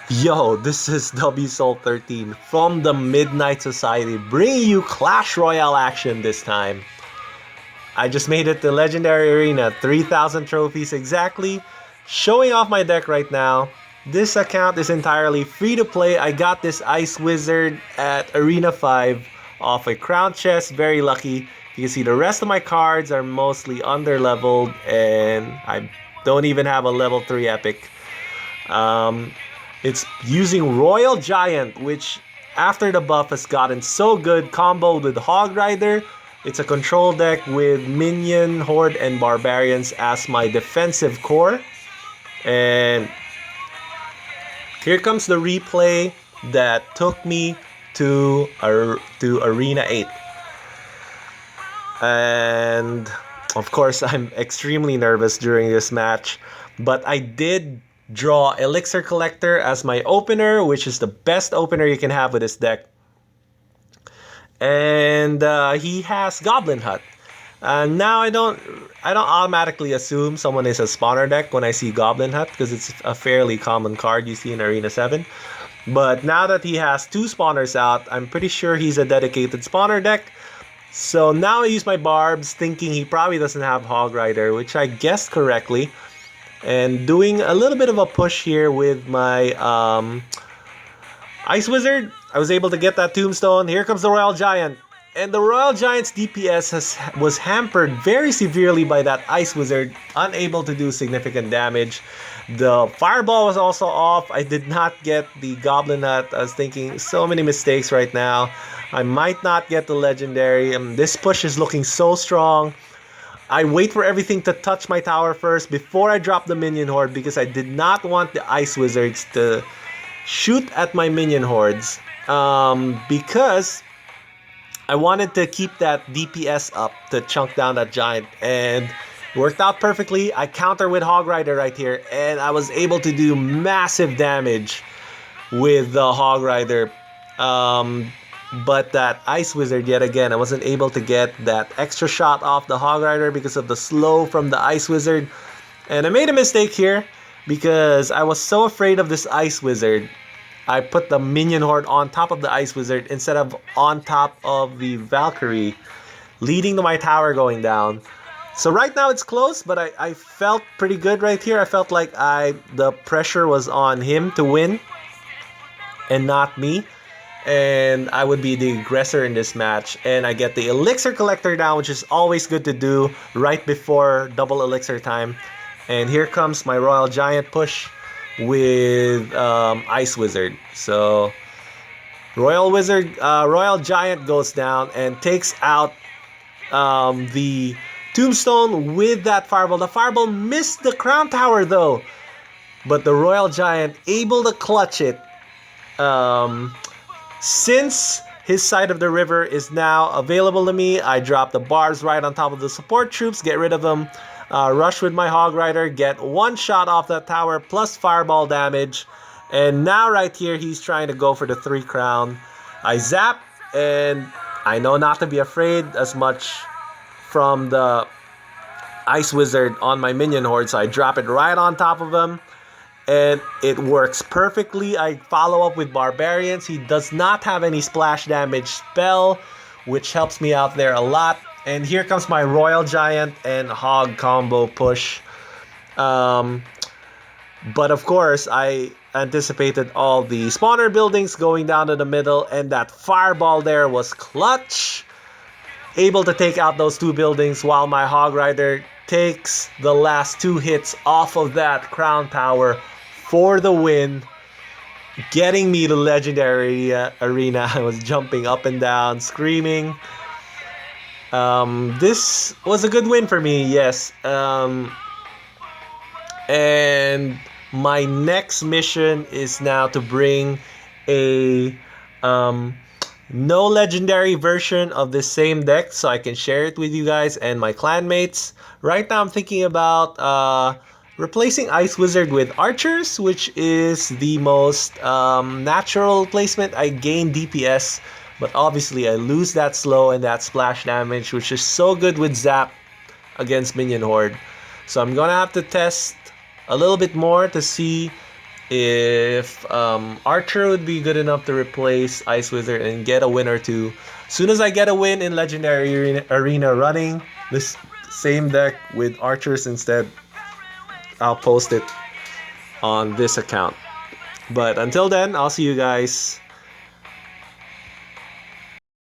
Yo, this is WSoul13 from the Midnight Society, bringing you Clash Royale action this time. I just made it to Legendary Arena, 3,000 trophies exactly. Showing off my deck right now. This account is entirely free to play. I got this Ice Wizard at Arena 5 off a crown chest, very lucky. You can see the rest of my cards are mostly under leveled and I don't even have a level 3 epic. It's using Royal Giant, which after the buff has gotten so good, comboed with Hog Rider. It's a control deck with Minion, Horde, and Barbarians as my defensive core. And here comes the replay that took me to Arena 8. And of course, I'm extremely nervous during this match, but I did draw Elixir Collector as my opener, which is the best opener you can have with this deck. And he has Goblin Hut. Now I don't automatically assume someone is a spawner deck when I see Goblin Hut, because it's a fairly common card you see in Arena 7. But now that he has two spawners out, I'm pretty sure he's a dedicated spawner deck. So now I use my Barbs, thinking he probably doesn't have Hog Rider, which I guessed correctly. And doing a little bit of a push here with my Ice Wizard. I was able to get that Tombstone. Here comes the Royal Giant. And the Royal Giant's DPS was hampered very severely by that Ice Wizard, unable to do significant damage. The Fireball was also off. I did not get the Goblin Hut. I was thinking so many mistakes right now. I might not get the Legendary. This push is looking so strong. I wait for everything to touch my tower first before I drop the Minion Horde, because I did not want the Ice Wizards to shoot at my Minion Hordes. Because I wanted to keep that DPS up to chunk down that Giant, and it worked out perfectly. I counter with Hog Rider right here, and I was able to do massive damage with the Hog Rider. But that Ice Wizard, yet again, I wasn't able to get that extra shot off the Hog Rider because of the slow from the Ice Wizard. And I made a mistake here because I was so afraid of this Ice Wizard. I put the Minion Horde on top of the Ice Wizard instead of on top of the Valkyrie, leading to my tower going down. So right now it's close, but I felt pretty good right here. I felt like the pressure was on him to win and not me. And I would be the aggressor in this match. And I get the Elixir Collector down, which is always good to do right before double Elixir time. And here comes my Royal Giant push with Ice Wizard. So Royal Giant goes down and takes out the Tombstone with that Fireball. The Fireball missed the Crown Tower though, but the Royal Giant able to clutch it. Since his side of the river is now available to me, I drop the barbs right on top of the support troops, get rid of them, rush with my Hog Rider, get one shot off that tower plus fireball damage. And now right here, he's trying to go for the 3 crown. I zap, and I know not to be afraid as much from the Ice Wizard on my Minion Horde, so I drop it right on top of him. And it works perfectly. I follow up with Barbarians. He does not have any splash damage spell, which helps me out there a lot. And here comes my Royal Giant and Hog combo push. But of course, I anticipated all the spawner buildings going down to the middle, and that Fireball there was clutch. Able to take out those 2 buildings while my Hog Rider takes the last 2 hits off of that Crown Tower for the win, getting me to Legendary Arena. I was jumping up and down, screaming. This was a good win for me, yes. And my next mission is now to bring a no legendary version of the same deck so I can share it with you guys and my clanmates. Right now I'm thinking about replacing Ice Wizard with Archers, which is the most natural placement. I gain DPS, but obviously I lose that slow and that splash damage, which is so good with Zap against Minion Horde. So I'm gonna have to test a little bit more to see if Archer would be good enough to replace Ice Wizard and get a win or two. As soon as I get a win in Legendary Arena running this same deck with Archers instead, I'll post it on this account. But until then, I'll see you guys